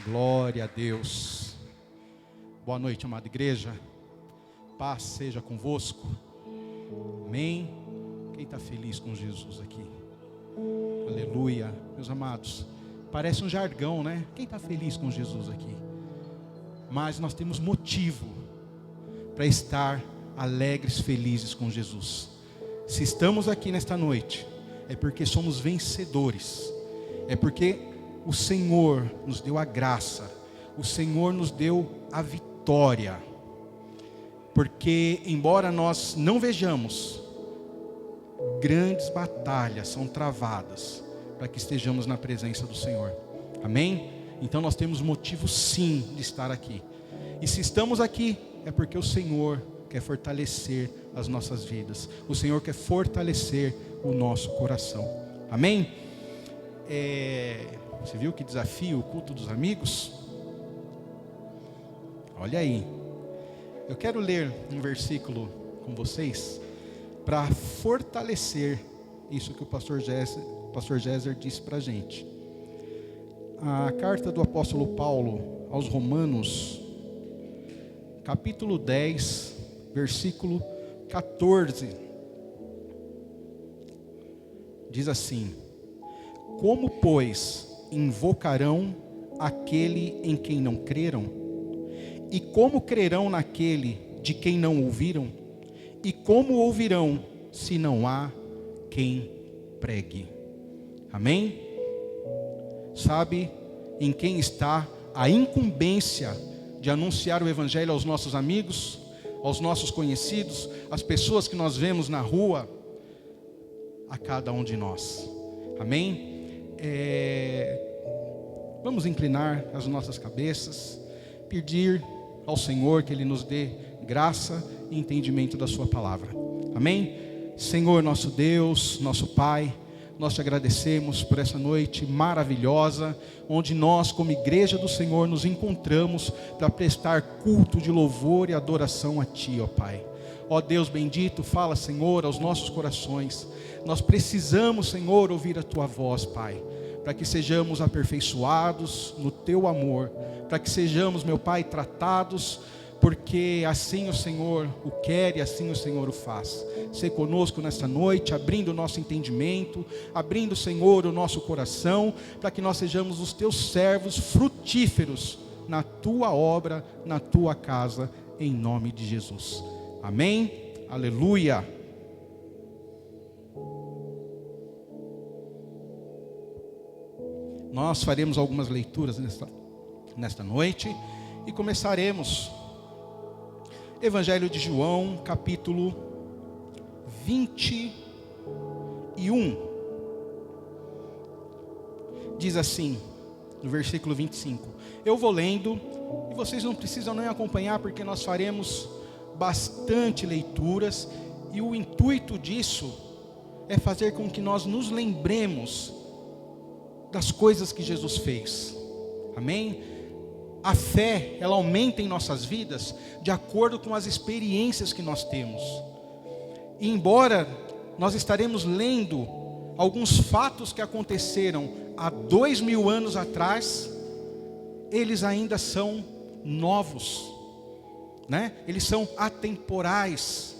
Glória a Deus. Boa noite, amada igreja. Paz seja convosco. Amém. Quem está feliz com Jesus aqui? Aleluia. Meus amados, parece um jargão, né? Quem está feliz com Jesus aqui? Mas nós temos motivo para estar alegres, felizes com Jesus. Se estamos aqui nesta noite, é porque somos vencedores. É porque o Senhor nos deu a graça. O Senhor nos deu a vitória. Porque, embora nós não vejamos, grandes batalhas são travadas para que estejamos na presença do Senhor. Amém? Então nós temos motivo sim de estar aqui. E se estamos aqui, é porque o Senhor quer fortalecer as nossas vidas. O Senhor quer fortalecer o nosso coração. Amém? Você viu que desafio o culto dos amigos? Olha aí. Eu quero ler um versículo com vocês para fortalecer isso que o pastor Géser disse para a gente. A carta do apóstolo Paulo aos Romanos, capítulo 10, versículo 14, diz assim: como, pois, invocarão aquele em quem não creram? E como crerão naquele de quem não ouviram? E como ouvirão se não há quem pregue? Amém? Sabe em quem está a incumbência de anunciar o Evangelho aos nossos amigos, aos nossos conhecidos, às pessoas que nós vemos na rua? A cada um de nós. Amém? Vamos inclinar as nossas cabeças, pedir ao Senhor que Ele nos dê graça e entendimento da sua palavra. Amém? Senhor, nosso Deus, nosso Pai, nós te agradecemos por essa noite maravilhosa, onde nós, como igreja do Senhor, nos encontramos para prestar culto de louvor e adoração a Ti, ó Pai. Ó Deus bendito, fala, Senhor, aos nossos corações. Nós precisamos, Senhor, ouvir a Tua voz, Pai, para que sejamos aperfeiçoados no Teu amor, para que sejamos, meu Pai, tratados, porque assim o Senhor o quer e assim o Senhor o faz. Sê conosco nesta noite, abrindo o nosso entendimento, abrindo, Senhor, o nosso coração, para que nós sejamos os Teus servos frutíferos na Tua obra, na Tua casa, em nome de Jesus. Amém? Aleluia! Nós faremos algumas leituras nesta noite e começaremos Evangelho de João, capítulo 21. Diz assim, no versículo 25. Eu vou lendo e vocês não precisam nem acompanhar, porque nós faremos bastante leituras, e o intuito disso é fazer com que nós nos lembremos das coisas que Jesus fez. Amém? A fé, ela aumenta em nossas vidas de acordo com as experiências que nós temos. E embora nós estaremos lendo alguns fatos que aconteceram há 2000 anos atrás, eles ainda são novos, né? Eles são atemporais.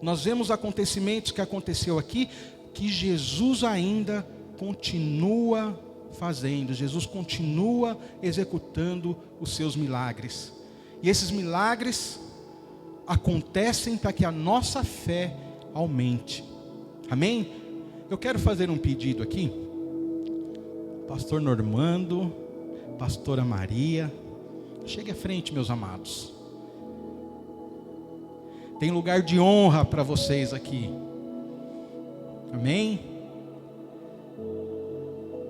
Nós vemos acontecimentos que aconteceu aqui, que Jesus ainda continua fazendo. Jesus continua executando os seus milagres. E esses milagres acontecem para que a nossa fé aumente. Amém? Eu quero fazer um pedido aqui. Pastor Normando, Pastora Maria, chegue à frente, meus amados. Tem lugar de honra para vocês aqui. Amém?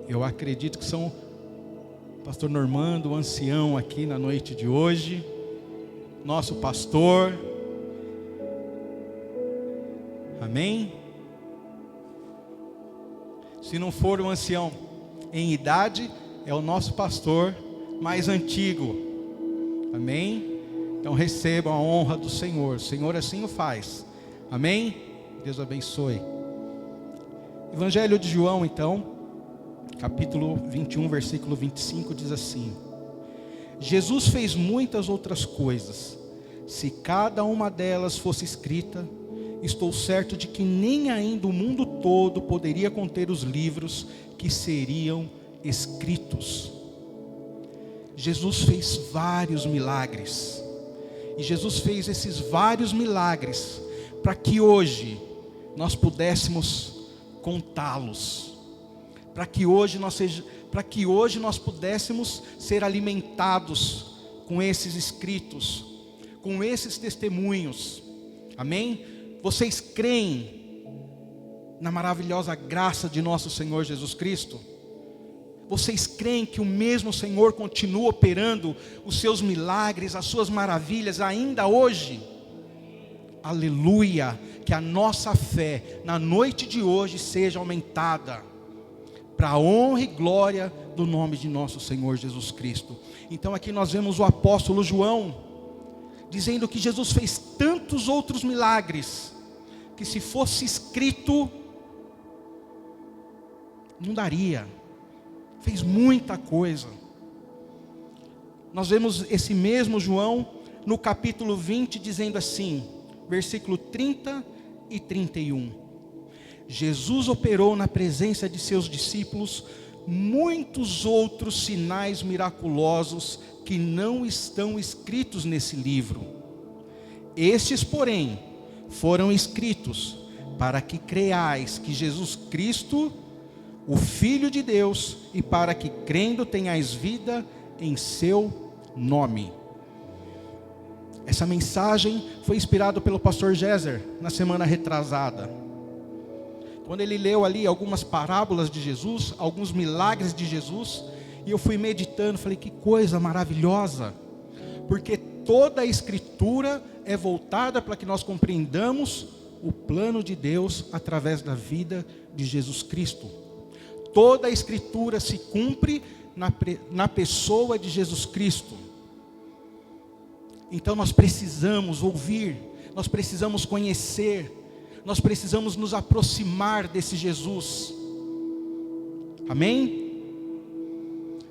Eu acredito que são Pastor Normando, o ancião aqui na noite de hoje, nosso pastor. Amém? Se não for o ancião em idade, é o nosso pastor mais antigo. Amém? Então recebam a honra do Senhor. O Senhor assim o faz. Amém? Deus abençoe. Evangelho de João, então, capítulo 21, versículo 25, diz assim: Jesus fez muitas outras coisas. Se cada uma delas fosse escrita, estou certo de que nem ainda o mundo todo poderia conter os livros que seriam escritos. Jesus fez vários milagres. E Jesus fez esses vários milagres para que hoje nós pudéssemos contá-los. Para que hoje nós pudéssemos ser alimentados com esses escritos, com esses testemunhos. Amém? Vocês creem na maravilhosa graça de nosso Senhor Jesus Cristo? Vocês creem que o mesmo Senhor continua operando os seus milagres, as suas maravilhas ainda hoje? Aleluia! Que a nossa fé na noite de hoje seja aumentada para a honra e glória do nome de nosso Senhor Jesus Cristo. Então aqui nós vemos o apóstolo João dizendo que Jesus fez tantos outros milagres que se fosse escrito não daria. Fez muita coisa. Nós vemos esse mesmo João no capítulo 20 dizendo assim, versículo 30 e 31. Jesus operou na presença de seus discípulos muitos outros sinais miraculosos que não estão escritos nesse livro. Estes, porém, foram escritos para que creiais que Jesus Cristo, o Filho de Deus, e para que crendo tenhais vida em seu nome. Essa mensagem foi inspirada pelo pastor Géser na semana retrasada, quando ele leu ali algumas parábolas de Jesus, alguns milagres de Jesus, e eu fui meditando, falei, que coisa maravilhosa, porque toda a escritura é voltada para que nós compreendamos o plano de Deus através da vida de Jesus Cristo. Toda a escritura se cumpre na pessoa de Jesus Cristo. Então nós precisamos ouvir, nós precisamos conhecer, nós precisamos nos aproximar desse Jesus. Amém?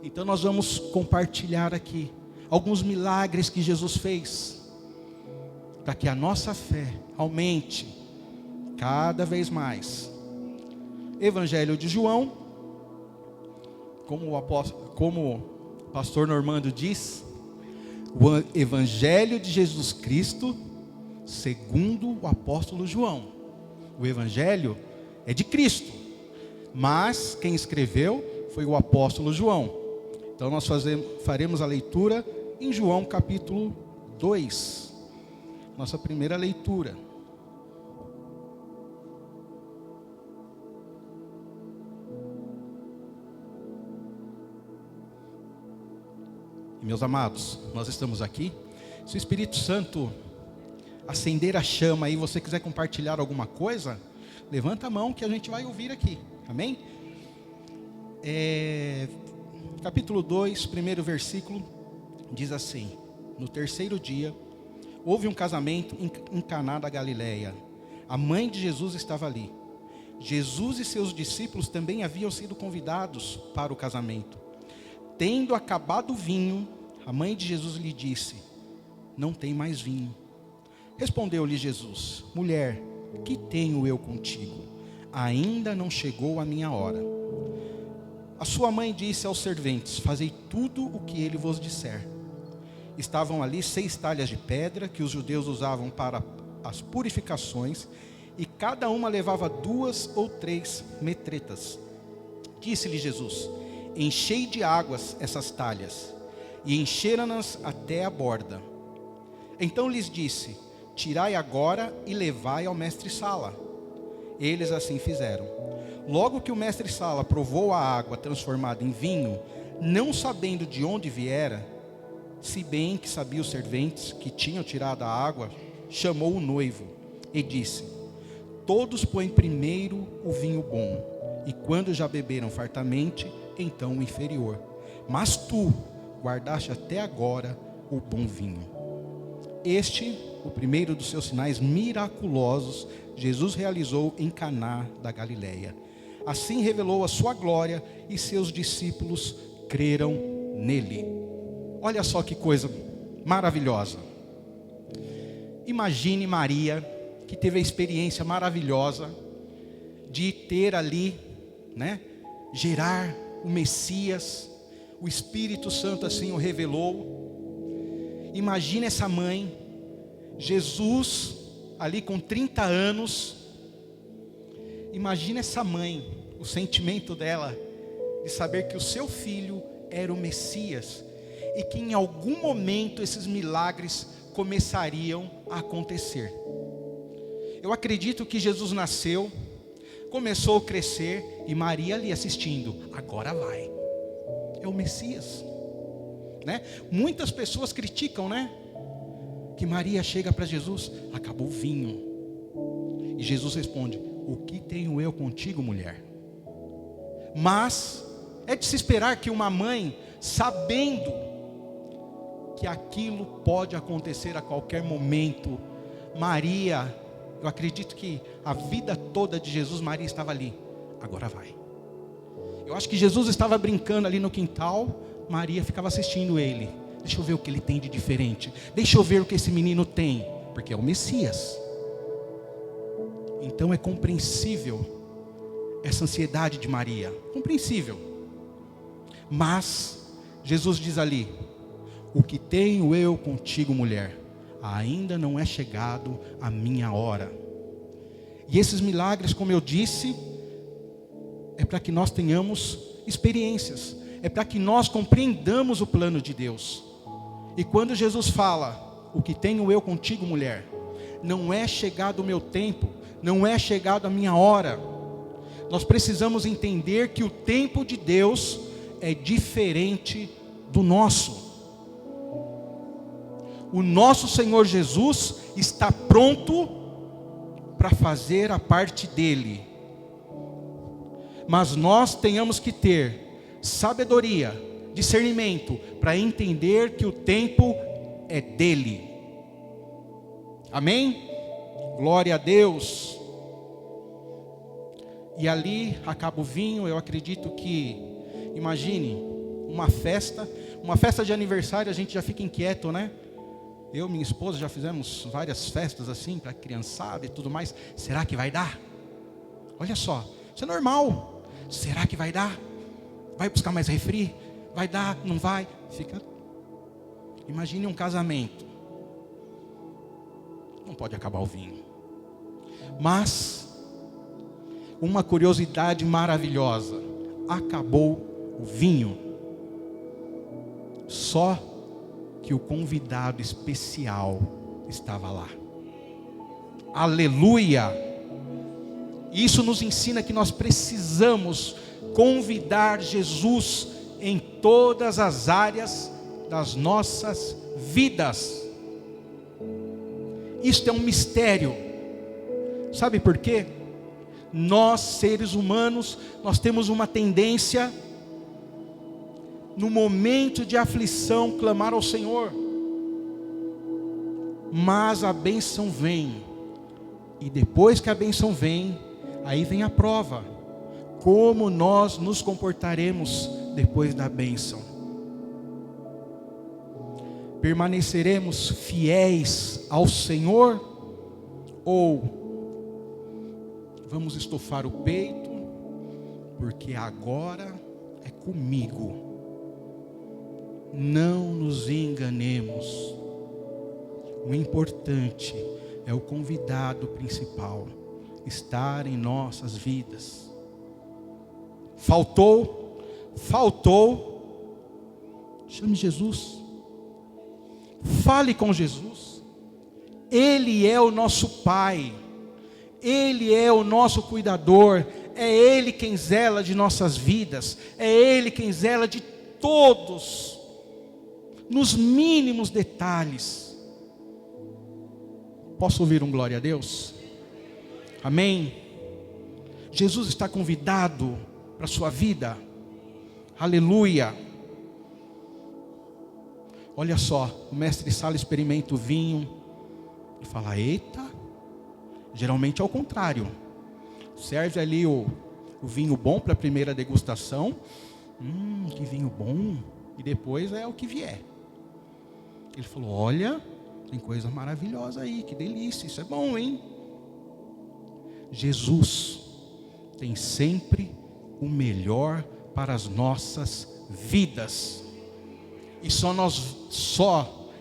Então nós vamos compartilhar aqui alguns milagres que Jesus fez, para que a nossa fé aumente cada vez mais. Evangelho de João, como o pastor Normando diz, o Evangelho de Jesus Cristo segundo o apóstolo João. O Evangelho é de Cristo, mas quem escreveu foi o apóstolo João. Então nós faremos a leitura em João capítulo 2, nossa primeira leitura. Meus amados, nós estamos aqui. Se o Espírito Santo acender a chama e você quiser compartilhar alguma coisa, levanta a mão que a gente vai ouvir aqui. Amém? Capítulo 2, primeiro versículo, diz assim: no terceiro dia, houve um casamento em Caná da Galileia. A mãe de Jesus estava ali. Jesus e seus discípulos também haviam sido convidados para o casamento. Tendo acabado o vinho, a mãe de Jesus lhe disse: não tem mais vinho. Respondeu-lhe Jesus: mulher, que tenho eu contigo? Ainda não chegou a minha hora. A sua mãe disse aos serventes: fazei tudo o que ele vos disser. Estavam ali 6 talhas de pedra que os judeus usavam para as purificações, e cada uma levava 2 ou 3 metretas. Disse-lhe Jesus: enchei de águas essas talhas. E encheram-nas até a borda. Então lhes disse: tirai agora e levai ao mestre-sala. Eles assim fizeram. Logo que o mestre-sala provou a água transformada em vinho, não sabendo de onde viera, se bem que sabia os serventes que tinham tirado a água, chamou o noivo e disse: todos põem primeiro o vinho bom, e quando já beberam fartamente, então o inferior. Mas tu guardaste até agora o bom vinho. Este, o primeiro dos seus sinais miraculosos, Jesus realizou em Caná da Galileia. Assim revelou a sua glória, e seus discípulos creram nele. Olha só que coisa maravilhosa. Imagine Maria, que teve a experiência maravilhosa de ter ali, né, gerar o Messias. O Espírito Santo assim o revelou. Imagine essa mãe, Jesus ali com 30 anos. Imagine essa mãe, o sentimento dela de saber que o seu filho era o Messias e que em algum momento esses milagres começariam a acontecer. Eu acredito que Jesus nasceu, começou a crescer e Maria ali assistindo. Agora vai. É o Messias, né? Muitas pessoas criticam, né? Que Maria chega para Jesus, acabou o vinho. E Jesus responde: o que tenho eu contigo, mulher? Mas é de se esperar que uma mãe, sabendo que aquilo pode acontecer a qualquer momento, Maria, eu acredito que a vida toda de Jesus, Maria estava ali. Agora vai. Eu acho que Jesus estava brincando ali no quintal, Maria ficava assistindo ele. Deixa eu ver o que ele tem de diferente. Deixa eu ver o que esse menino tem, porque é o Messias. Então é compreensível essa ansiedade de Maria, compreensível. Mas Jesus diz ali: o que tenho eu contigo, mulher, ainda não é chegado a minha hora. E esses milagres, como eu disse, é para que nós tenhamos experiências, é para que nós compreendamos o plano de Deus. E quando Jesus fala: o que tenho eu contigo, mulher, não é chegado o meu tempo, não é chegado a minha hora. Nós precisamos entender que o tempo de Deus é diferente do nosso. O nosso Senhor Jesus está pronto para fazer a parte dele. Mas nós tenhamos que ter sabedoria, discernimento, para entender que o tempo é dele. Amém? Glória a Deus. E ali acaba o vinho. Eu acredito que, imagine, uma festa de aniversário, a gente já fica inquieto, né? Eu e minha esposa já fizemos várias festas assim, para criançada e tudo mais. Será que vai dar? Olha só, isso é normal. Será que vai dar? Vai buscar mais refri? Vai dar? Não vai? Fica. Imagine um casamento. Não pode acabar o vinho. Mas uma curiosidade maravilhosa: acabou o vinho. Só que o convidado especial estava lá. Aleluia! Isso nos ensina que nós precisamos convidar Jesus em todas as áreas das nossas vidas. Isto é um mistério. Sabe por quê? Nós, seres humanos, nós temos uma tendência, no momento de aflição, clamar ao Senhor. Mas a bênção vem. E depois que a bênção vem, aí vem a prova. Como nós nos comportaremos depois da bênção? Permaneceremos fiéis ao Senhor? Ou vamos estufar o peito, porque agora é comigo? Não nos enganemos. O importante é o convidado principal estar em nossas vidas. Faltou, chame Jesus. Fale com Jesus. Ele é o nosso Pai. Ele é o nosso cuidador. É Ele quem zela de nossas vidas. É Ele quem zela de todos, nos mínimos detalhes. Posso ouvir um glória a Deus? Amém? Jesus está convidado para a sua vida. Aleluia. Olha só, o mestre Sala experimenta o vinho e fala: eita. Geralmente é o contrário. Serve ali o vinho bom para a primeira degustação. Que vinho bom. E depois é o que vier. Ele falou: olha, tem coisa maravilhosa aí, que delícia, isso é bom, hein? Jesus tem sempre o melhor para as nossas vidas. E nós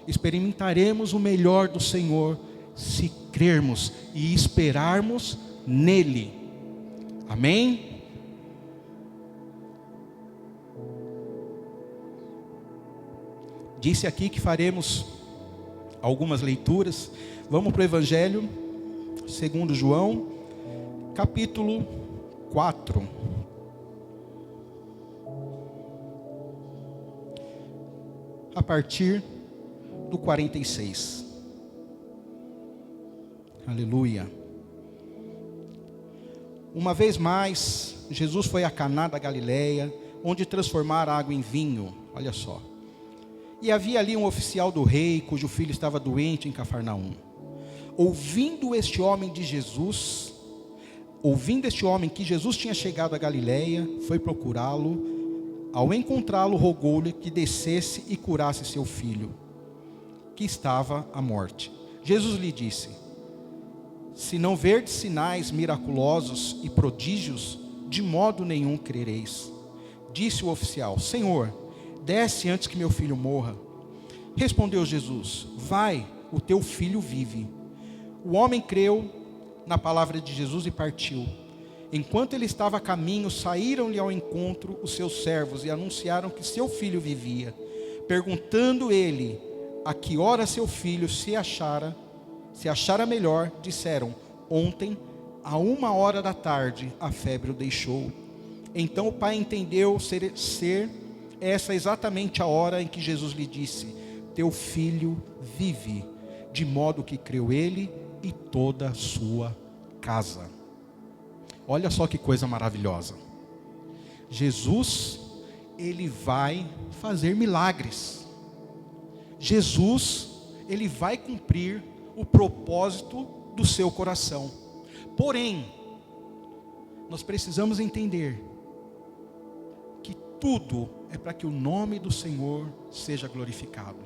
experimentaremos o melhor do Senhor se crermos e esperarmos nele. Amém? Disse aqui que faremos algumas leituras. Vamos para o Evangelho segundo João, capítulo 4. A partir do 46. Aleluia. Uma vez mais, Jesus foi a Caná da Galileia, onde transformara água em vinho. Olha só. E havia ali um oficial do rei, cujo filho estava doente em Cafarnaum. Ouvindo este homem que Jesus tinha chegado a Galileia, foi procurá-lo. Ao encontrá-lo, rogou-lhe que descesse e curasse seu filho, que estava à morte. Jesus lhe disse: se não verdes sinais miraculosos e prodígios, de modo nenhum crereis. Disse o oficial: Senhor, desce antes que meu filho morra. Respondeu Jesus: vai, o teu filho vive. O homem creu na palavra de Jesus e partiu. Enquanto ele estava a caminho, saíram-lhe ao encontro os seus servos e anunciaram que seu filho vivia. Perguntando ele a que hora seu filho se achara melhor, disseram: ontem, a 13h, a febre o deixou. Então o pai entendeu ser essa exatamente a hora em que Jesus lhe disse: teu filho vive. De modo que creu ele e toda a sua casa. Olha só que coisa maravilhosa. Jesus, ele vai fazer milagres. Jesus, ele vai cumprir o propósito do seu coração. Porém, nós precisamos entender que tudo é para que o nome do Senhor seja glorificado.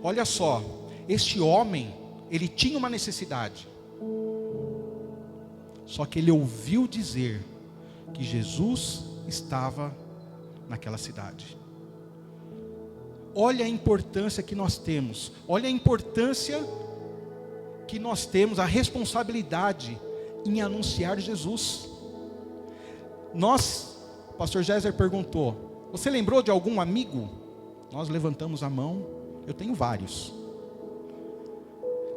Olha só, este homem, ele tinha uma necessidade. Só que ele ouviu dizer que Jesus estava naquela cidade. Olha a importância que nós temos. Olha a importância que nós temos, a responsabilidade em anunciar Jesus. O pastor Géser perguntou: você lembrou de algum amigo? Nós levantamos a mão. Eu tenho vários.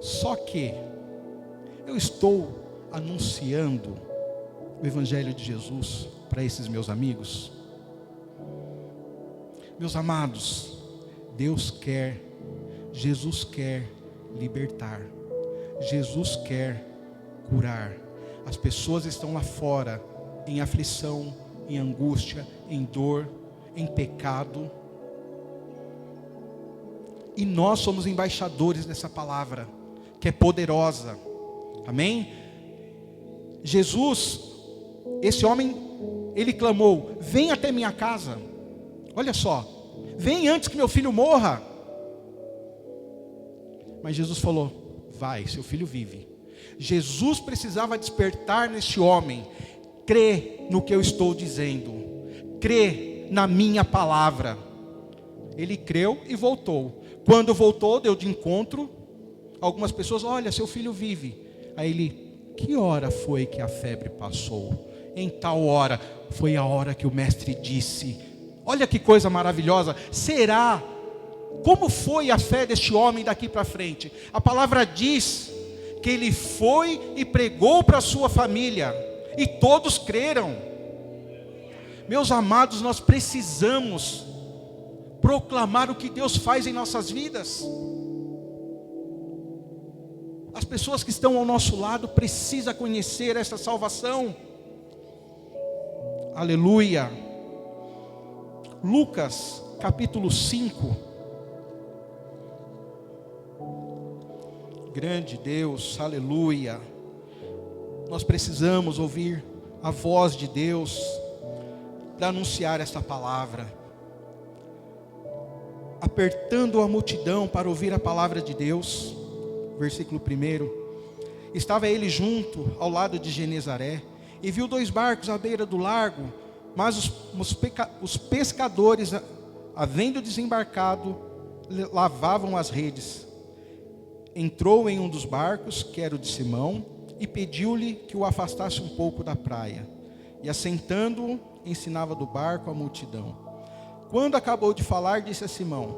Só que eu estou anunciando o Evangelho de Jesus para esses meus amigos. Meus amados, Jesus quer libertar. Jesus quer curar. As pessoas estão lá fora em aflição, em angústia, em dor, em pecado. E nós somos embaixadores dessa palavra, que é poderosa. Amém? Jesus, esse homem, ele clamou: vem até minha casa. Olha só, vem antes que meu filho morra. Mas Jesus falou: vai, seu filho vive. Jesus precisava despertar neste homem: crê no que eu estou dizendo, crê na minha palavra. Ele creu e voltou. Quando voltou, deu de encontro algumas pessoas: olha, seu filho vive. Aí ele: que hora foi que a febre passou? Em tal hora. Foi a hora que o mestre disse. Olha que coisa maravilhosa. Será? Como foi a fé deste homem daqui para frente? A palavra diz que ele foi e pregou para a sua família, e todos creram. Meus amados, nós precisamos proclamar o que Deus faz em nossas vidas. As pessoas que estão ao nosso lado precisam conhecer essa salvação. Aleluia. Lucas capítulo 5. Grande Deus, aleluia. Nós precisamos ouvir a voz de Deus para anunciar esta palavra. apertando a multidão para ouvir a palavra de Deus. Versículo 1. Estava ele junto ao lado de Genezaré, e viu 2 barcos à beira do largo, mas os pescadores, havendo desembarcado, lavavam as redes. Entrou em um dos barcos, que era o de Simão, e pediu-lhe que o afastasse um pouco da praia. E assentando-o, ensinava do barco a multidão. Quando acabou de falar, disse a Simão: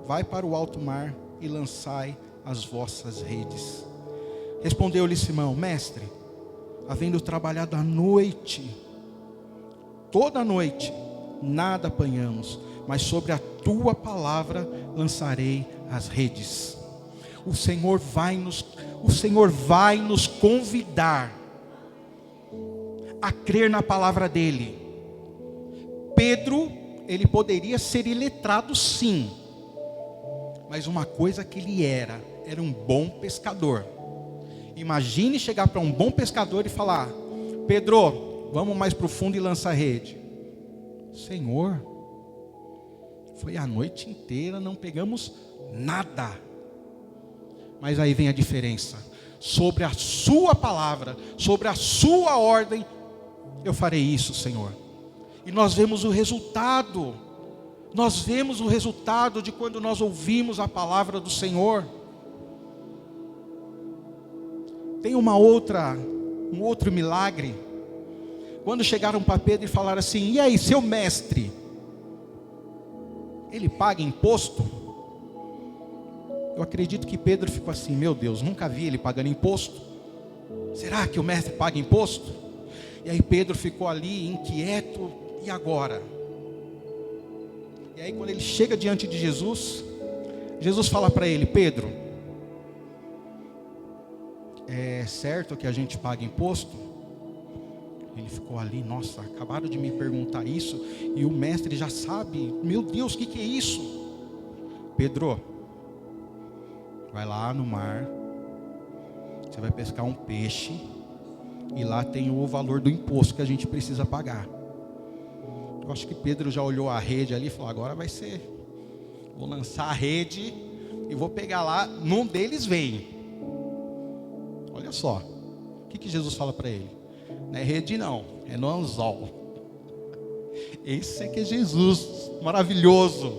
vai para o alto mar e lançai as vossas redes. Respondeu-lhe Simão: mestre, havendo trabalhado a noite, toda a noite, nada apanhamos, mas sobre a tua palavra lançarei as redes. O Senhor vai nos convidar a crer na palavra dele. Pedro, ele poderia ser iletrado sim, mas uma coisa que ele era um bom pescador. Imagine chegar para um bom pescador e falar: Pedro, vamos mais para o fundo e lançar a rede. Senhor, foi a noite inteira, não pegamos nada. Mas aí vem a diferença: sobre a sua palavra, sobre a sua ordem, eu farei isso, Senhor. E nós vemos o resultado. Nós vemos o resultado de quando nós ouvimos a palavra do Senhor. Tem um outro milagre. Quando chegaram para Pedro e falaram assim: e aí, seu mestre, ele paga imposto? Eu acredito que Pedro ficou assim: meu Deus, nunca vi ele pagando imposto. Será que o mestre paga imposto? E aí Pedro ficou ali inquieto: e agora? E aí quando ele chega diante de Jesus, Jesus fala para ele: Pedro, é certo que a gente paga imposto? Ele ficou ali: nossa, acabaram de me perguntar isso, e o mestre já sabe, meu Deus, o que é isso? Pedro, vai lá no mar, você vai pescar um peixe, e lá tem o valor do imposto que a gente precisa pagar. Eu acho que Pedro já olhou a rede ali e falou: agora vai ser, vou lançar a rede e vou pegar lá, num deles vem. Olha só, o que Jesus fala para ele? Não é rede não, é no anzol. Esse é que é Jesus, maravilhoso.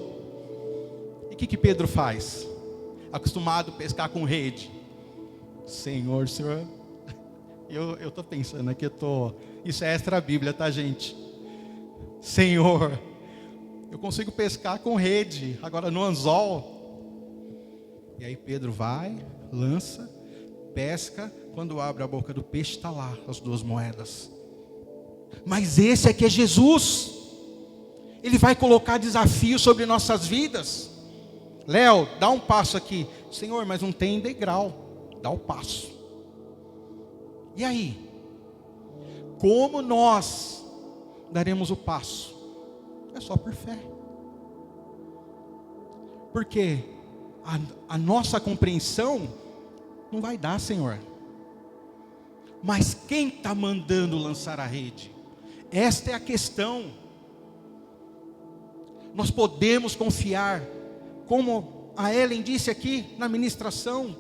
E o que Pedro faz? Acostumado a pescar com rede. Senhor, eu estou pensando aqui, isso é extra Bíblia, tá, gente? Senhor, eu consigo pescar com rede, agora no anzol. E aí Pedro vai, lança, pesca. Quando abre a boca do peixe, está lá as 2 moedas. Mas esse aqui é Jesus. Ele vai colocar desafios sobre nossas vidas. Léo, dá um passo aqui. Senhor, mas não tem degrau. Dá o passo. E aí? Como nós daremos o passo? É só por fé. Porque a nossa compreensão não vai dar, Senhor. Mas quem está mandando lançar a rede? Esta é a questão. Nós podemos confiar, como a Ellen disse aqui na ministração: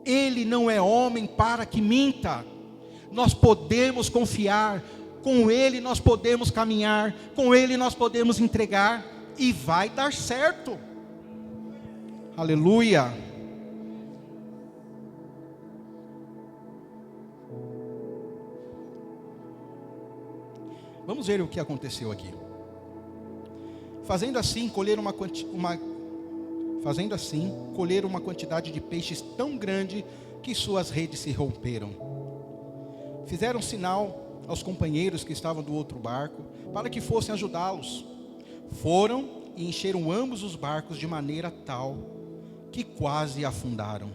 Ele não é homem para que minta. Nós podemos confiar, com Ele nós podemos caminhar, com Ele nós podemos entregar, e vai dar certo. Aleluia. Vamos ver o que aconteceu aqui. Fazendo assim, colher uma quantidade de peixes tão grande que suas redes se romperam. Fizeram sinal aos companheiros que estavam do outro barco, para que fossem ajudá-los. Foram e encheram ambos os barcos de maneira tal que quase afundaram.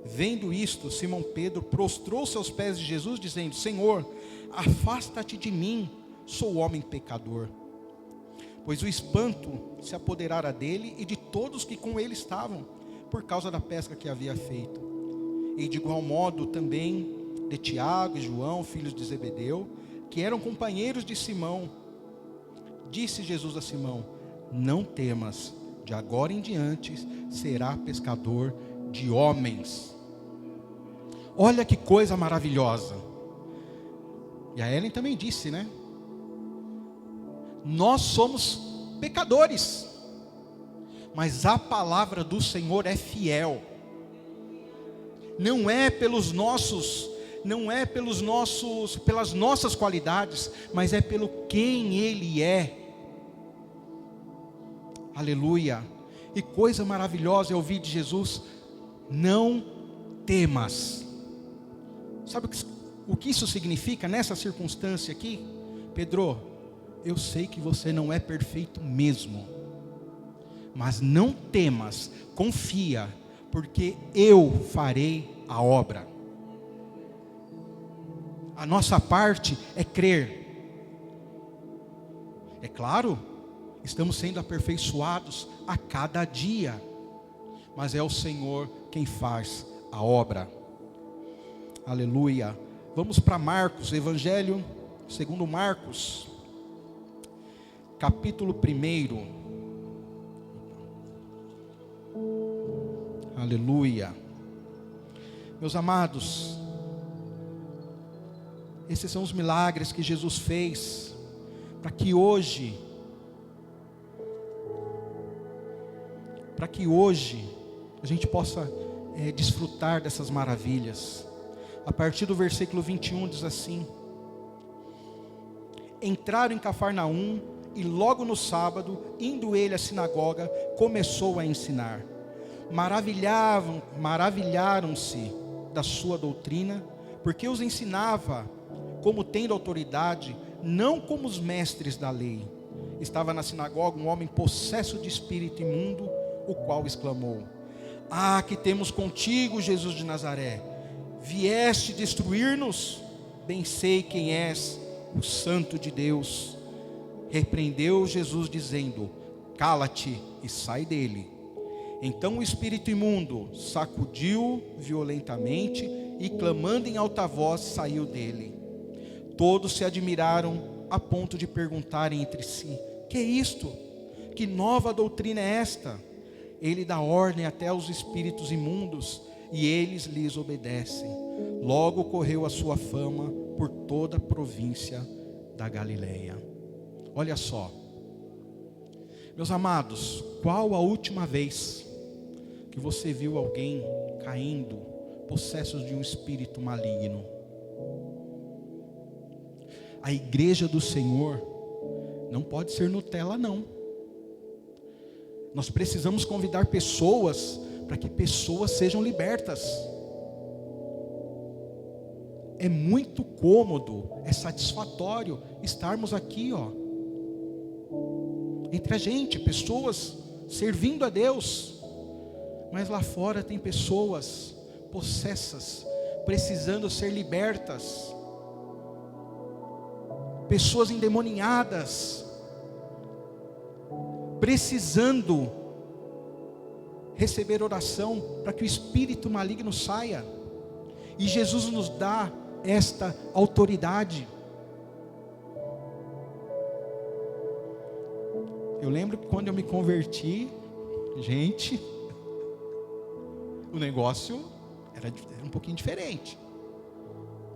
Vendo isto, Simão Pedro prostrou-se aos pés de Jesus, dizendo: Senhor, afasta-te de mim, sou homem pecador. Pois o espanto se apoderara dele e de todos que com ele estavam, por causa da pesca que havia feito. E de igual modo também de Tiago e João, filhos de Zebedeu, que eram companheiros de Simão. Disse Jesus a Simão: não temas, de agora em diante será pescador de homens. Olha que coisa maravilhosa. E a Ellen também disse, né? Nós somos pecadores, mas a palavra do Senhor é fiel. Não é pelas nossas qualidades, mas é pelo quem Ele é. Aleluia. E coisa maravilhosa é ouvir de Jesus: não temas. Sabe o que isso significa nessa circunstância aqui? Pedro, eu sei que você não é perfeito mesmo, mas não temas, confia, porque eu farei a obra. A nossa parte é crer. É claro, estamos sendo aperfeiçoados a cada dia, mas é o Senhor quem faz a obra. Aleluia. Vamos para Marcos, Evangelho segundo Marcos, capítulo 1. Aleluia. Meus amados, esses são os milagres que Jesus fez, para que hoje a gente possa desfrutar dessas maravilhas. A partir do versículo 21 diz assim: entraram em Cafarnaum, e logo no sábado, indo ele à sinagoga, começou a ensinar. Maravilharam-se da sua doutrina, porque os ensinava como tendo autoridade, não como os mestres da lei. Estava na sinagoga um homem possesso de espírito imundo, o qual exclamou: ah, que temos contigo, Jesus de Nazaré? Vieste destruir-nos? Bem sei quem és, o Santo de Deus. Repreendeu Jesus dizendo: cala-te e sai dele. Então o espírito imundo sacudiu violentamente e, clamando em alta voz, saiu dele. Todos se admiraram a ponto de perguntarem entre si: que é isto? Que nova doutrina é esta? Ele dá ordem até aos espíritos imundos, e eles lhes obedecem. Logo correu a sua fama por toda a província da Galileia. Olha só, meus amados, qual a última vez que você viu alguém caindo, possessos de um espírito maligno? A igreja do Senhor não pode ser Nutella, não. Nós precisamos convidar pessoas, para que pessoas sejam libertas. É muito cômodo, é satisfatório estarmos aqui, entre a gente, pessoas servindo a Deus. Mas lá fora tem pessoas possessas, precisando ser libertas. Pessoas endemoniadas, precisando receber oração para que o espírito maligno saia. E Jesus nos dá esta autoridade. Eu lembro que quando eu me converti, gente, o negócio era um pouquinho diferente.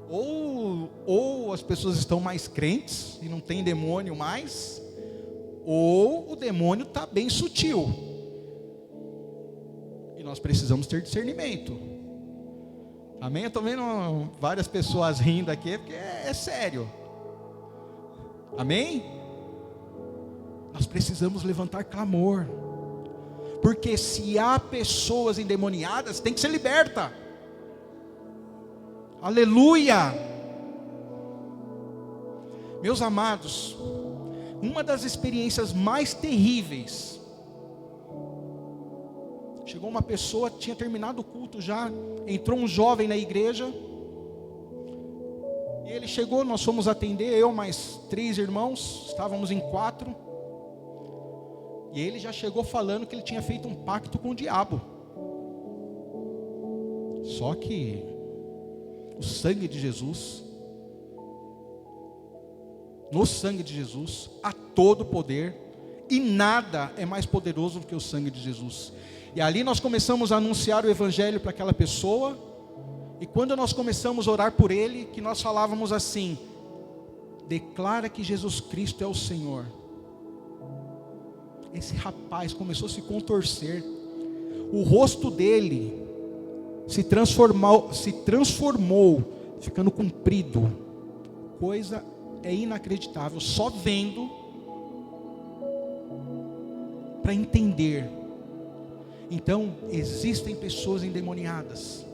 Ou as pessoas estão mais crentes e não tem demônio mais, ou o demônio está bem sutil. E nós precisamos ter discernimento. Amém? Eu estou vendo várias pessoas rindo aqui, porque é sério. Amém? Nós precisamos levantar clamor, porque se há pessoas endemoniadas, tem que ser liberta. Aleluia! Meus amados, uma das experiências mais terríveis, chegou uma pessoa, tinha terminado o culto já, entrou um jovem na igreja, e ele chegou, nós fomos atender, eu mais 3 irmãos, estávamos em 4, e ele já chegou falando que ele tinha feito um pacto com o diabo. Só que o sangue de Jesus, no sangue de Jesus há todo o poder, E nada é mais poderoso do que o sangue de Jesus. E ali nós começamos a anunciar o evangelho para aquela pessoa. E quando nós começamos a orar por ele, que nós falávamos assim: declara que Jesus Cristo é o Senhor. Esse rapaz começou a se contorcer. O rosto dele se transformou, ficando comprido. Coisa inacreditável, só vendo para entender. Então, existem pessoas endemoniadas,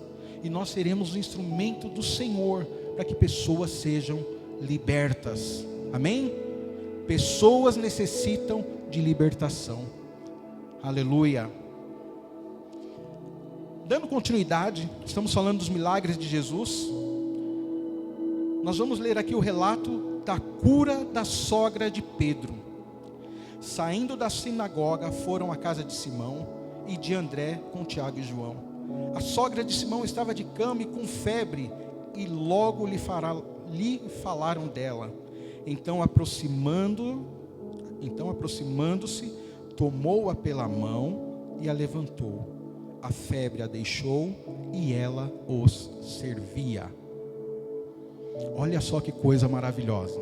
e nós seremos o instrumento do Senhor para que pessoas sejam libertas. Amém? Pessoas necessitam de libertação. Aleluia. Dando continuidade, estamos falando dos milagres de Jesus. Nós vamos ler aqui o relato da cura da sogra de Pedro. Saindo da sinagoga, foram à casa de Simão e de André com Tiago e João. A sogra de Simão estava de cama e com febre, e logo lhe falaram dela. Então aproximando-se, tomou-a pela mão e a levantou. A febre a deixou e ela os servia. Olha só que coisa maravilhosa.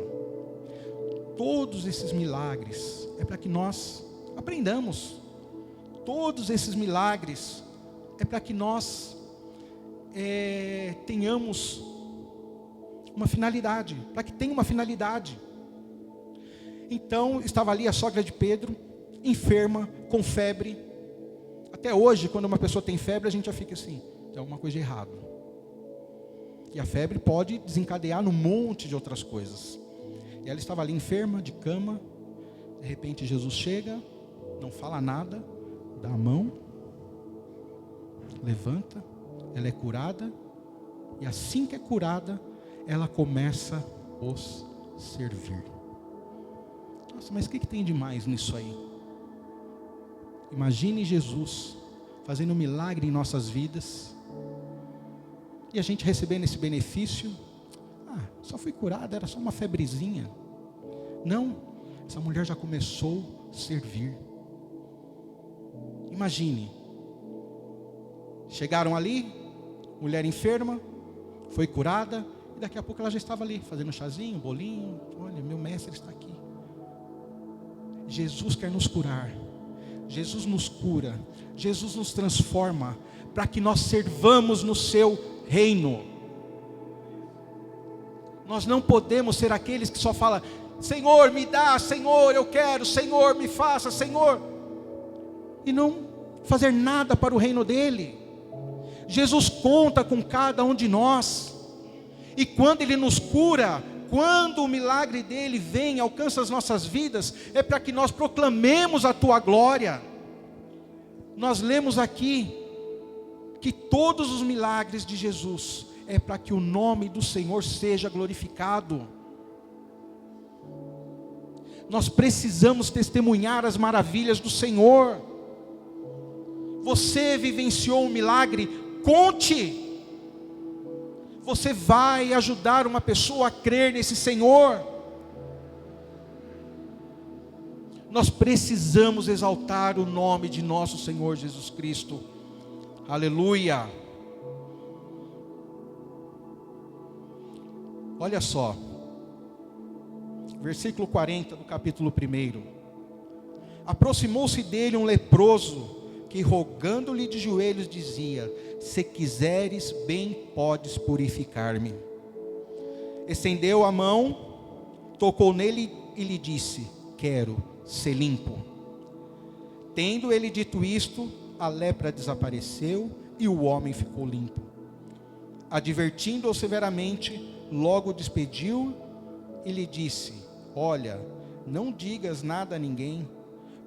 Todos esses milagres é para que nós aprendamos. Todos esses milagres é para que nós tenhamos uma finalidade, para que tenha uma finalidade. Então estava ali a sogra de Pedro, enferma, com febre. Até hoje, quando uma pessoa tem febre, a gente já fica assim: tem alguma coisa de errado. E a febre pode desencadear num monte de outras coisas. E ela estava ali enferma, de cama. De repente Jesus chega, não fala nada, dá a mão, levanta, ela é curada. E assim que é curada, ela começa a os servir. Nossa, mas o que tem de mais nisso aí? Imagine Jesus fazendo um milagre em nossas vidas, e a gente recebendo esse benefício. Só fui curada, era só uma febrezinha. Não, essa mulher já começou a servir. Imagine, chegaram ali, mulher enferma, foi curada, e daqui a pouco ela já estava ali, fazendo um chazinho, um bolinho. Olha, meu mestre está aqui. Jesus quer nos curar. Jesus nos cura. Jesus nos transforma, para que nós servamos no seu reino. Nós não podemos ser aqueles que só falam: Senhor, me dá, Senhor, eu quero, Senhor, me faça, Senhor, e não fazer nada para o reino dele. Jesus conta com cada um de nós, e quando ele nos cura, quando o milagre dele vem, alcança as nossas vidas, é para que nós proclamemos a tua glória. Nós lemos aqui que todos os milagres de Jesus é para que o nome do Senhor seja glorificado. Nós precisamos testemunhar as maravilhas do Senhor. Você vivenciou um milagre? Conte. Você vai ajudar uma pessoa a crer nesse Senhor. Nós precisamos exaltar o nome de nosso Senhor Jesus Cristo. Aleluia. Olha só, versículo 40 do capítulo 1. Aproximou-se dele um leproso, que rogando-lhe de joelhos dizia: se quiseres, bem podes purificar-me. Estendeu a mão, tocou nele e lhe disse: quero ser limpo. Tendo ele dito isto, a lepra desapareceu e o homem ficou limpo. Advertindo-o severamente, logo o despediu e lhe disse: olha, não digas nada a ninguém,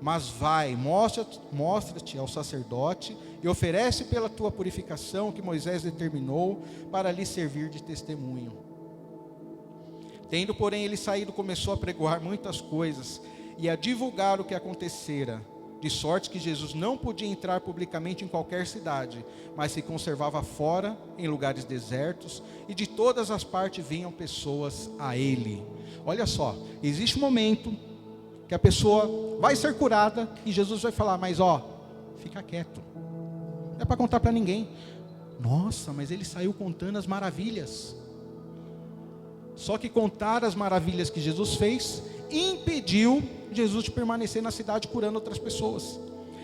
mas vai, mostra-te ao sacerdote e oferece pela tua purificação que Moisés determinou para lhe servir de testemunho. Tendo, porém, ele saído, começou a pregoar muitas coisas e a divulgar o que acontecera, de sorte que Jesus não podia entrar publicamente em qualquer cidade, mas se conservava fora, em lugares desertos, e de todas as partes vinham pessoas a ele. Olha só, existe um momento que a pessoa vai ser curada e Jesus vai falar, mas fica quieto. Não é para contar para ninguém. Nossa, mas ele saiu contando as maravilhas. Só que contar as maravilhas que Jesus fez impediu Jesus de permanecer na cidade curando outras pessoas.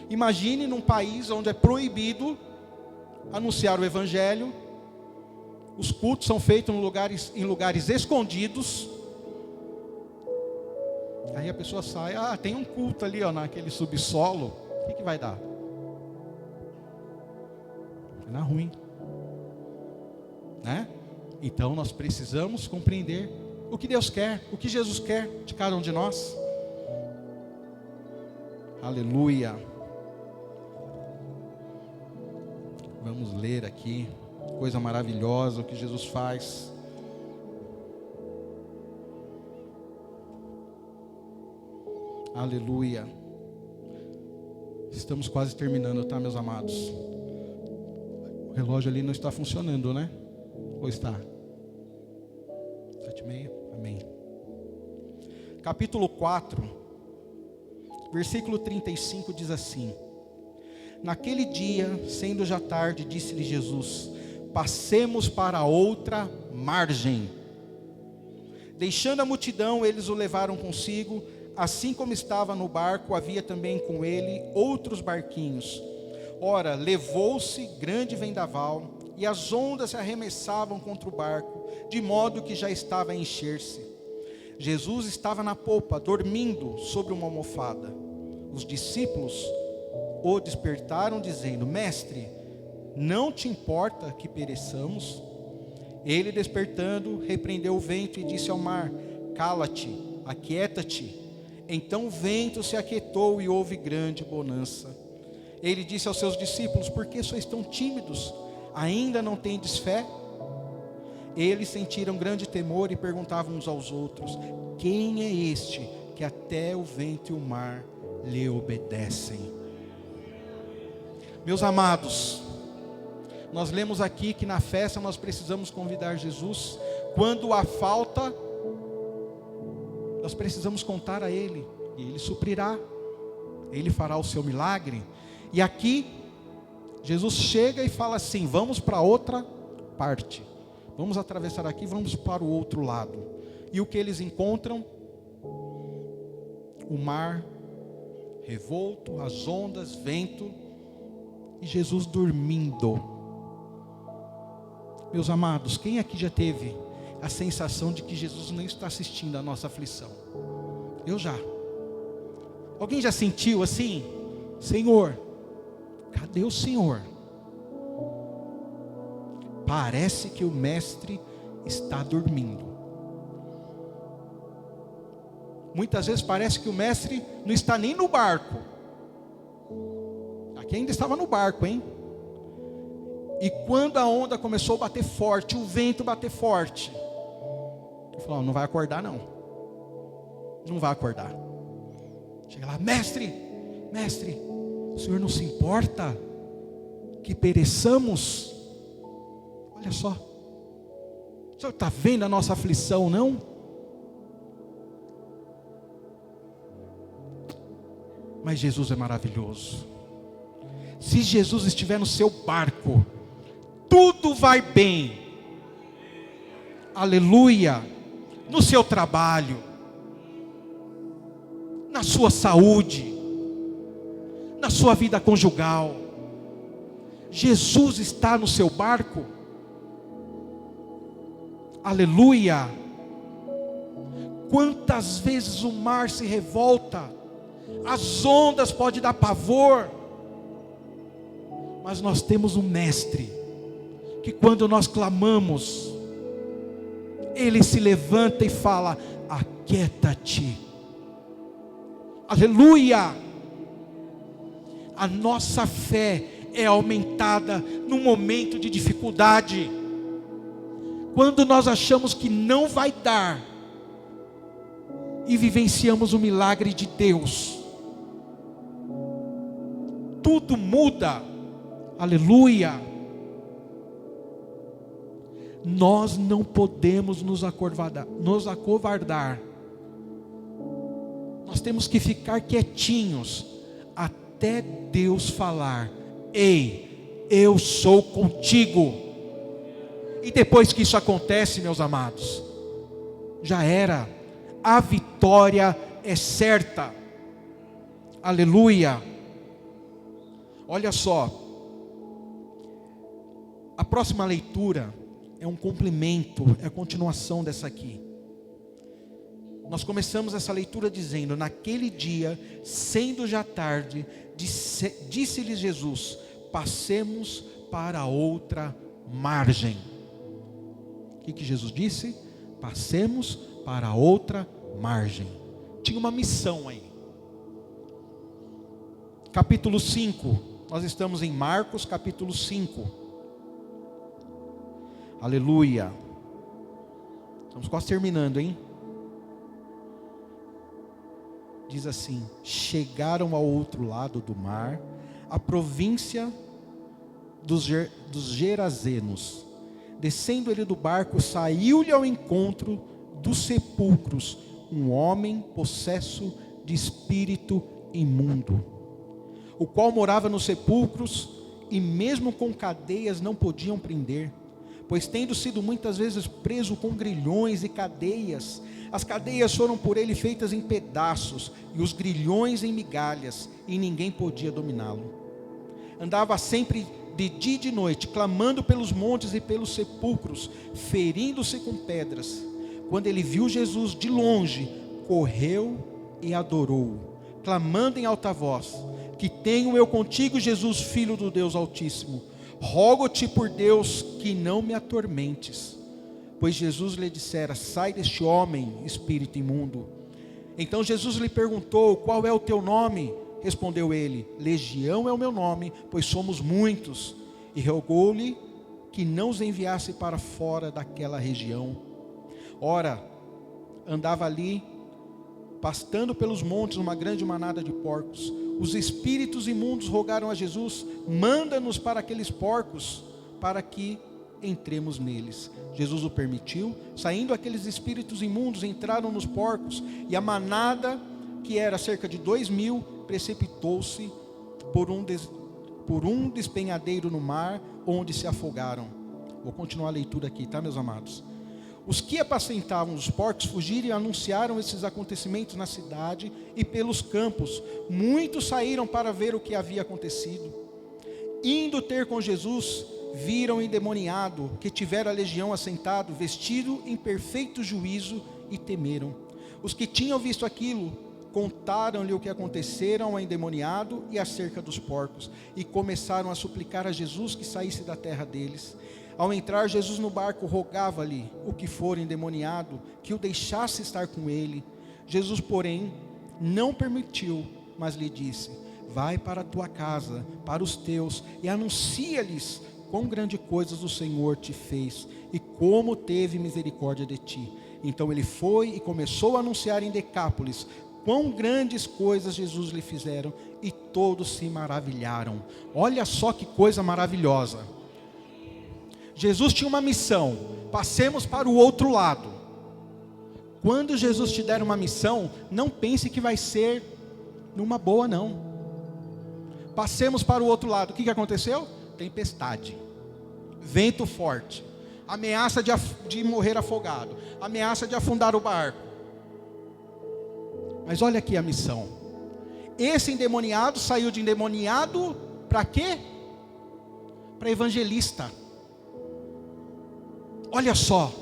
Imagine num país onde é proibido anunciar o evangelho, os cultos são feitos em lugares escondidos. Aí a pessoa sai, tem um culto ali, naquele subsolo. O que vai dar? Vai dar ruim, né? Então nós precisamos compreender o que Deus quer, o que Jesus quer de cada um de nós. Aleluia. Vamos ler aqui, coisa maravilhosa o que Jesus faz. Aleluia. Estamos quase terminando, tá, meus amados? O relógio ali não está funcionando, né? Ou está? 7h30? Amém. Capítulo 4, versículo 35 diz assim: Naquele dia, sendo já tarde, disse-lhe Jesus: Passemos para outra margem. Deixando a multidão, eles o levaram consigo. Assim como estava no barco, havia também com ele outros barquinhos. Ora, levou-se grande vendaval, e as ondas se arremessavam contra o barco, de modo que já estava a encher-se. Jesus estava na popa, dormindo sobre uma almofada. Os discípulos o despertaram, dizendo: Mestre, não te importa que pereçamos? Ele, despertando, repreendeu o vento e disse ao mar: Cala-te, aquieta-te. Então o vento se aquietou e houve grande bonança. Ele disse aos seus discípulos: Por que sois tão tímidos? Ainda não tendes fé? Eles sentiram grande temor e perguntavam uns aos outros: Quem é este que até o vento e o mar lhe obedecem? Meus amados, nós lemos aqui que na festa nós precisamos convidar Jesus. Quando há falta, nós precisamos contar a Ele, e Ele suprirá, Ele fará o seu milagre. E aqui, Jesus chega e fala assim: vamos para outra parte, vamos atravessar aqui, vamos para o outro lado. E o que eles encontram? O mar revolto, as ondas, vento, e Jesus dormindo. Meus amados, quem aqui já teve a sensação de que Jesus não está assistindo a nossa aflição? Eu já. Alguém já sentiu assim? Senhor, cadê o Senhor? Parece que o mestre está dormindo. Muitas vezes parece que o mestre não está nem no barco. Aqui ainda estava no barco, hein? E quando a onda começou a bater forte, o vento bater forte, ele falou: não vai acordar não. Não vai acordar. Chega lá: mestre, o Senhor não se importa que pereçamos? Olha só, o Senhor está vendo a nossa aflição, não? Mas Jesus é maravilhoso. Se Jesus estiver no seu barco, tudo vai bem. Aleluia. No seu trabalho, na sua saúde, na sua vida conjugal. Jesus está no seu barco. Aleluia. Quantas vezes o mar se revolta, as ondas podem dar pavor, mas nós temos um mestre, que quando nós clamamos, Ele se levanta e fala: aquieta-te. Aleluia. A nossa fé é aumentada no momento de dificuldade. Quando nós achamos que não vai dar, e vivenciamos o milagre de Deus, tudo muda. Aleluia. Nós não podemos nos acovardar. Nós nós temos que ficar quietinhos até Deus falar: ei, eu sou contigo. E depois que isso acontece, meus amados, já era, a vitória é certa. Aleluia. Olha só, a próxima leitura é um complemento, é a continuação dessa aqui. Nós começamos essa leitura dizendo: naquele dia, sendo já tarde, disse-lhes Jesus: passemos para outra margem. O que Jesus disse? Passemos para outra margem. Tinha uma missão aí. Capítulo 5, nós estamos em Marcos capítulo 5. Aleluia. Estamos quase terminando, hein? Diz assim: chegaram ao outro lado do mar, a província dos Gerazenos. Descendo ele do barco, saiu-lhe ao encontro dos sepulcros um homem possesso de espírito imundo, o qual morava nos sepulcros, e mesmo com cadeias não podiam prender, pois tendo sido muitas vezes preso com grilhões e cadeias, as cadeias foram por ele feitas em pedaços, e os grilhões em migalhas, e ninguém podia dominá-lo. Andava sempre de dia e de noite, clamando pelos montes e pelos sepulcros, ferindo-se com pedras. Quando ele viu Jesus de longe, correu e adorou, clamando em alta voz: que tenho eu contigo, Jesus, Filho do Deus Altíssimo? Rogo-te por Deus que não me atormentes. Pois Jesus lhe dissera: sai deste homem, espírito imundo. Então Jesus lhe perguntou: qual é o teu nome? Respondeu ele: Legião é o meu nome, pois somos muitos. E rogou-lhe que não os enviasse para fora daquela região. Ora, andava ali, pastando pelos montes, uma grande manada de porcos. Os espíritos imundos rogaram a Jesus: manda-nos para aqueles porcos, para que entremos neles. Jesus o permitiu. Saindo aqueles espíritos imundos, entraram nos porcos, e a manada, que era cerca de 2.000, precipitou-se por um despenhadeiro no mar, onde se afogaram. Vou continuar a leitura aqui, tá, meus amados? Os que apacentavam os porcos fugiram e anunciaram esses acontecimentos na cidade e pelos campos. Muitos saíram para ver o que havia acontecido. Indo ter com Jesus, viram o endemoniado, que tivera a legião assentado, vestido em perfeito juízo, e temeram. Os que tinham visto aquilo contaram-lhe o que acontecera ao endemoniado e acerca dos porcos, e começaram a suplicar a Jesus que saísse da terra deles. Ao entrar Jesus no barco, rogava-lhe o que for endemoniado que o deixasse estar com ele. Jesus, porém, não permitiu, mas lhe disse: vai para a tua casa, para os teus, e anuncia-lhes quão grande coisas o Senhor te fez, e como teve misericórdia de ti. Então ele foi e começou a anunciar em Decápolis quão grandes coisas Jesus lhe fizeram, e todos se maravilharam. Olha só que coisa maravilhosa. Jesus tinha uma missão: passemos para o outro lado. Quando Jesus te der uma missão, não pense que vai ser numa boa, não. Passemos para o outro lado. O que aconteceu? Tempestade, vento forte, ameaça de morrer afogado, ameaça de afundar o barco. Mas olha aqui a missão. Esse endemoniado saiu de endemoniado para quê? Para evangelista. Olha só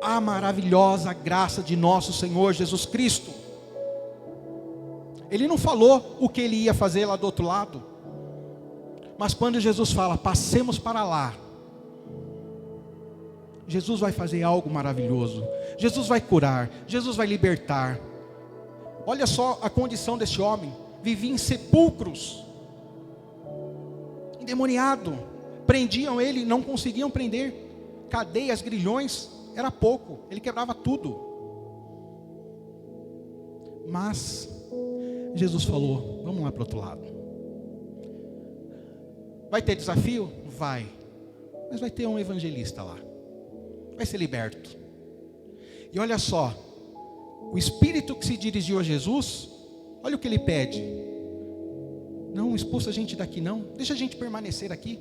a maravilhosa graça de nosso Senhor Jesus Cristo. Ele não falou o que ele ia fazer lá do outro lado, mas quando Jesus fala: passemos para lá, Jesus vai fazer algo maravilhoso. Jesus vai curar, Jesus vai libertar. Olha só a condição deste homem: vivia em sepulcros, endemoniado. Prendiam ele, não conseguiam prender. Cadeias, grilhões, era pouco, ele quebrava tudo. Mas Jesus falou: vamos lá para o outro lado. Vai ter desafio? Vai. Mas vai ter um evangelista lá, vai ser liberto. E olha só, o espírito que se dirigiu a Jesus, olha o que ele pede: não expulsa a gente daqui não, deixa a gente permanecer aqui.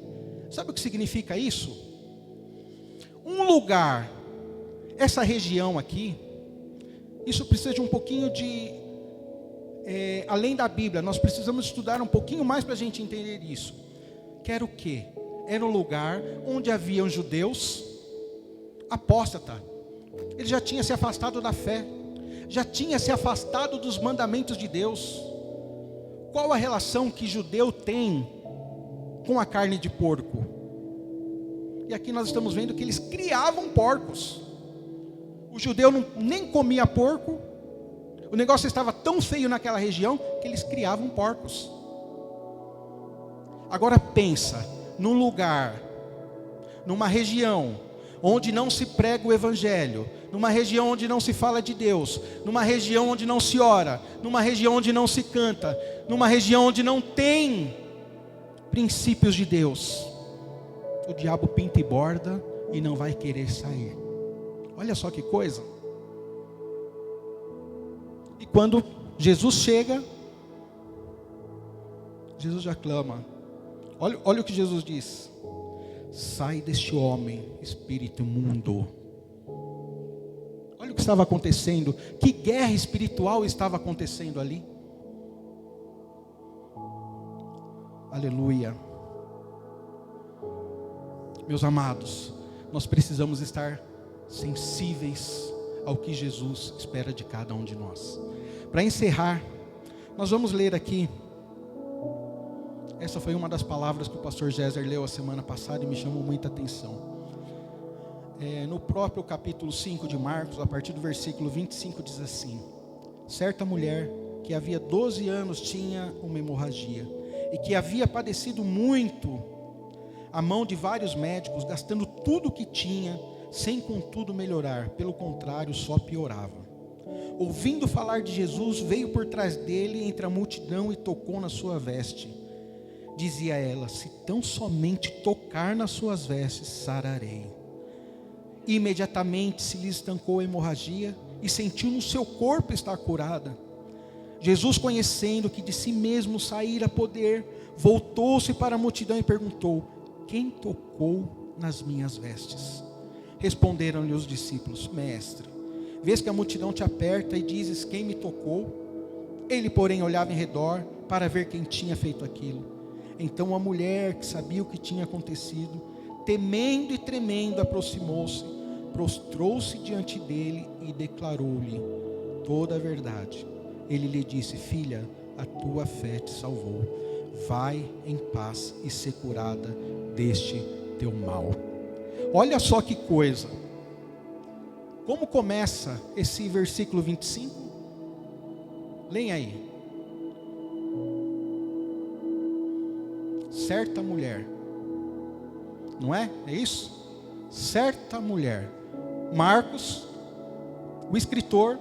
Sabe o que significa isso? Um lugar, essa região aqui, isso precisa de um pouquinho de, além da Bíblia, nós precisamos estudar um pouquinho mais para a gente entender isso. Que era o quê? Era um lugar onde haviam judeus apóstata. Ele já tinha se afastado da fé, já tinha se afastado dos mandamentos de Deus. Qual a relação que judeu tem com a carne de porco? E aqui nós estamos vendo que eles criavam porcos. O judeu nem comia porco. O negócio estava tão feio naquela região que eles criavam porcos. Agora pensa, num lugar, numa região onde não se prega o evangelho, numa região onde não se fala de Deus, numa região onde não se ora, numa região onde não se canta, numa região onde não tem princípios de Deus, o diabo pinta e borda e não vai querer sair. Olha só que coisa. E quando Jesus chega, Jesus já clama. Olha o que Jesus diz: sai deste homem, espírito imundo. Olha o que estava acontecendo. Que guerra espiritual estava acontecendo ali. Aleluia. Meus amados, nós precisamos estar sensíveis ao que Jesus espera de cada um de nós. Para encerrar, nós vamos ler aqui. Essa foi uma das palavras que o pastor Géser leu a semana passada e me chamou muita atenção. No próprio capítulo 5 de Marcos, a partir do versículo 25, diz assim: certa mulher que havia 12 anos tinha uma hemorragia e que havia padecido muito à mão de vários médicos, gastando tudo o que tinha, sem contudo melhorar, pelo contrário, só piorava. Ouvindo falar de Jesus, veio por trás dele entre a multidão e tocou na sua veste. Dizia ela: se tão somente tocar nas suas vestes, sararei. Imediatamente se lhe estancou a hemorragia e sentiu no seu corpo estar curada. Jesus, conhecendo que de si mesmo saíra poder, voltou-se para a multidão e perguntou: quem tocou nas minhas vestes? Responderam-lhe os discípulos: mestre, vês que a multidão te aperta e dizes: quem me tocou? Ele, porém, olhava em redor para ver quem tinha feito aquilo. Então a mulher, que sabia o que tinha acontecido, temendo e tremendo, aproximou-se, prostrou-se diante dele e declarou-lhe toda a verdade. Ele lhe disse: filha, a tua fé te salvou. Vai em paz e ser curada deste teu mal. Olha só que coisa. Como começa esse versículo 25? Leia aí. Certa mulher. Não é? É isso? Certa mulher. Marcos, o escritor,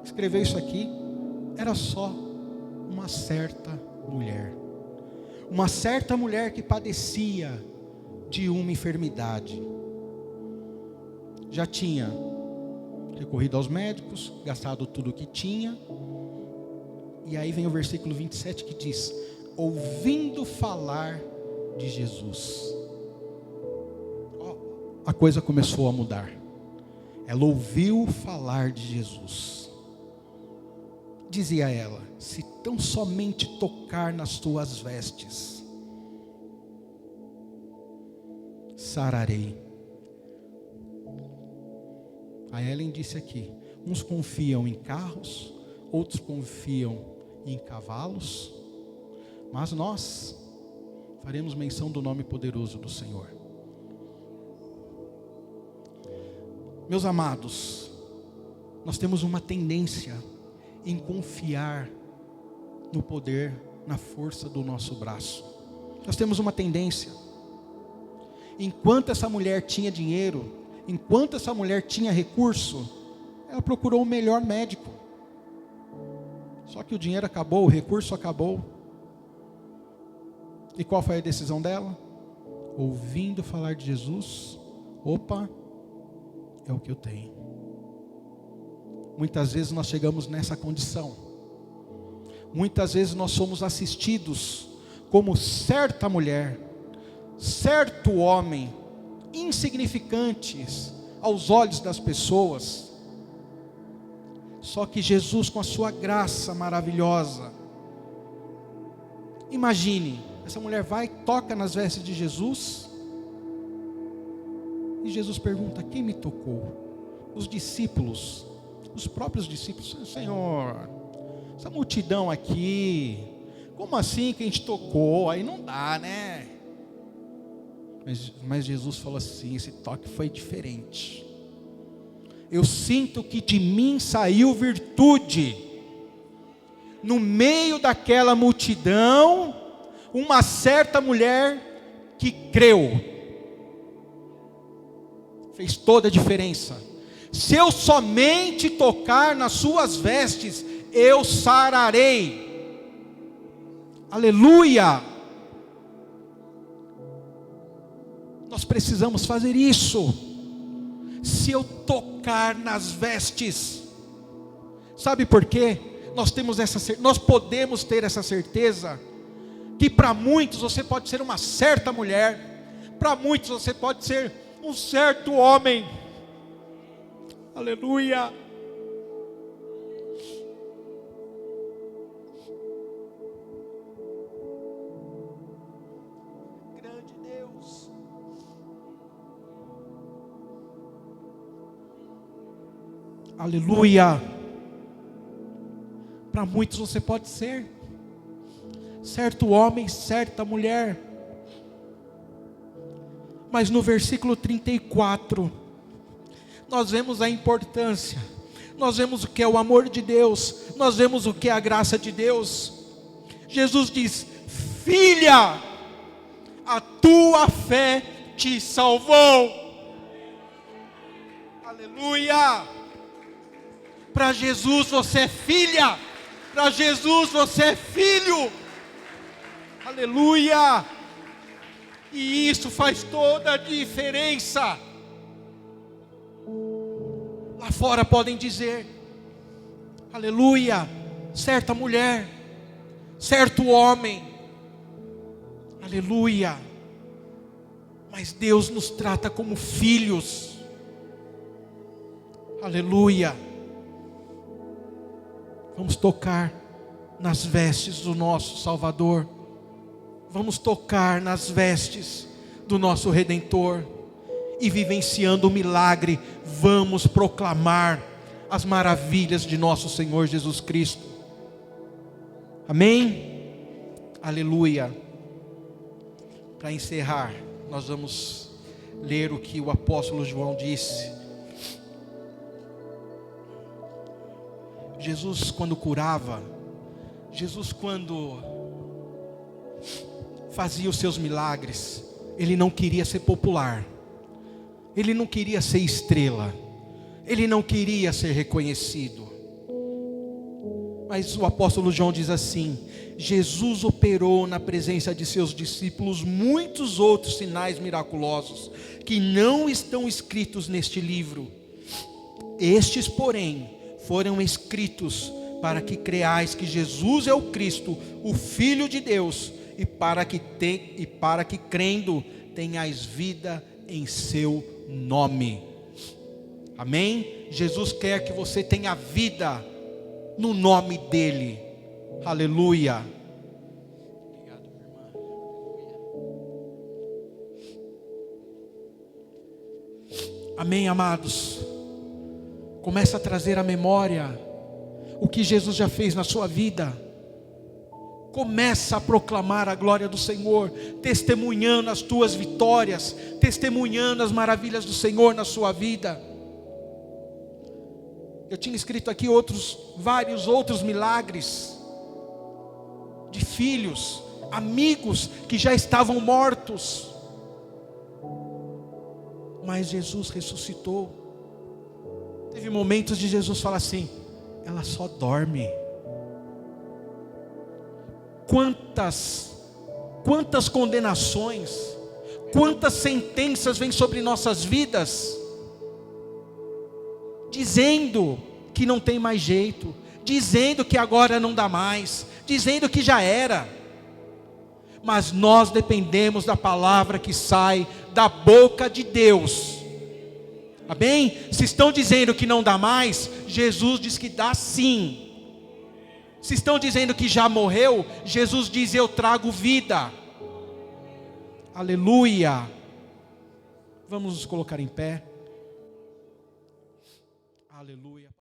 escreveu isso aqui. Era só uma certa mulher. Uma certa mulher que padecia de uma enfermidade. Já tinha recorrido aos médicos, gastado tudo o que tinha. E aí vem o versículo 27 que diz: ouvindo falar de Jesus. A coisa começou a mudar. Ela ouviu falar de Jesus. Dizia ela: se tão somente tocar nas tuas vestes, sararei. A Ellen disse aqui: uns confiam em carros, outros confiam em cavalos, mas nós faremos menção do nome poderoso do Senhor. Meus amados, nós temos uma tendência em confiar no poder, na força do nosso braço. Nós temos uma tendência. Enquanto essa mulher tinha dinheiro, enquanto essa mulher tinha recurso, ela procurou o melhor médico. Só que o dinheiro acabou, o recurso acabou. E qual foi a decisão dela? Ouvindo falar de Jesus, opa, é o que eu tenho. Muitas vezes nós chegamos nessa condição. Muitas vezes nós somos assistidos como certa mulher, certo homem, insignificantes aos olhos das pessoas. Só que Jesus, com a sua graça maravilhosa, imagine, essa mulher vai, toca nas vestes de Jesus, e Jesus pergunta: quem me tocou? Os discípulos, os próprios discípulos: Senhor, essa multidão aqui, como assim que a gente tocou? Aí não dá, né? Mas Jesus falou assim: esse toque foi diferente. Eu sinto que de mim saiu virtude. No meio daquela multidão, uma certa mulher que creu. Fez toda a diferença. Se eu somente tocar nas suas vestes, eu sararei. Aleluia! Nós precisamos fazer isso. Se eu tocar nas vestes, sabe por quê? Nós podemos ter essa certeza, que para muitos você pode ser uma certa mulher, para muitos você pode ser um certo homem. Aleluia! Grande Deus! Aleluia! Para muitos você pode ser certo homem, certa mulher. Mas no versículo 34, nós vemos a importância, nós vemos o que é o amor de Deus, nós vemos o que é a graça de Deus. Jesus diz: filha, a tua fé te salvou. Aleluia! Para Jesus você é filha, para Jesus você é filho. Aleluia! E isso faz toda a diferença. Lá fora podem dizer: aleluia, certa mulher, certo homem, aleluia. Mas Deus nos trata como filhos. Aleluia. Vamos tocar nas vestes do nosso Salvador. Vamos tocar nas vestes do nosso Redentor. E vivenciando o milagre, vamos proclamar as maravilhas de nosso Senhor Jesus Cristo. Amém? Aleluia. Para encerrar, nós vamos ler o que o apóstolo João disse. Jesus, quando curava, Jesus, quando fazia os seus milagres, Ele não queria ser popular, Ele não queria ser estrela, Ele não queria ser reconhecido. Mas o apóstolo João diz assim: Jesus operou na presença de seus discípulos muitos outros sinais miraculosos, que não estão escritos neste livro. Estes, porém, foram escritos para que creais que Jesus é o Cristo, o Filho de Deus, e para que crendo tenhais vida em seu nome. Amém? Jesus quer que você tenha vida no nome dEle. Aleluia. Obrigado, minha irmã. Amém, amados. Começa a trazer à memória o que Jesus já fez na sua vida. Começa a proclamar a glória do Senhor, testemunhando as tuas vitórias, testemunhando as maravilhas do Senhor na sua vida. Eu tinha escrito aqui vários outros milagres de filhos, amigos que já estavam mortos, mas Jesus ressuscitou. Teve momentos de Jesus falar assim: ela só dorme. Quantas condenações, quantas sentenças vêm sobre nossas vidas, dizendo que não tem mais jeito, dizendo que agora não dá mais, dizendo que já era. Mas nós dependemos da palavra que sai da boca de Deus. Amém? Se estão dizendo que não dá mais, Jesus diz que dá sim. Se estão dizendo que já morreu, Jesus diz: eu trago vida. Aleluia. Vamos nos colocar em pé. Aleluia.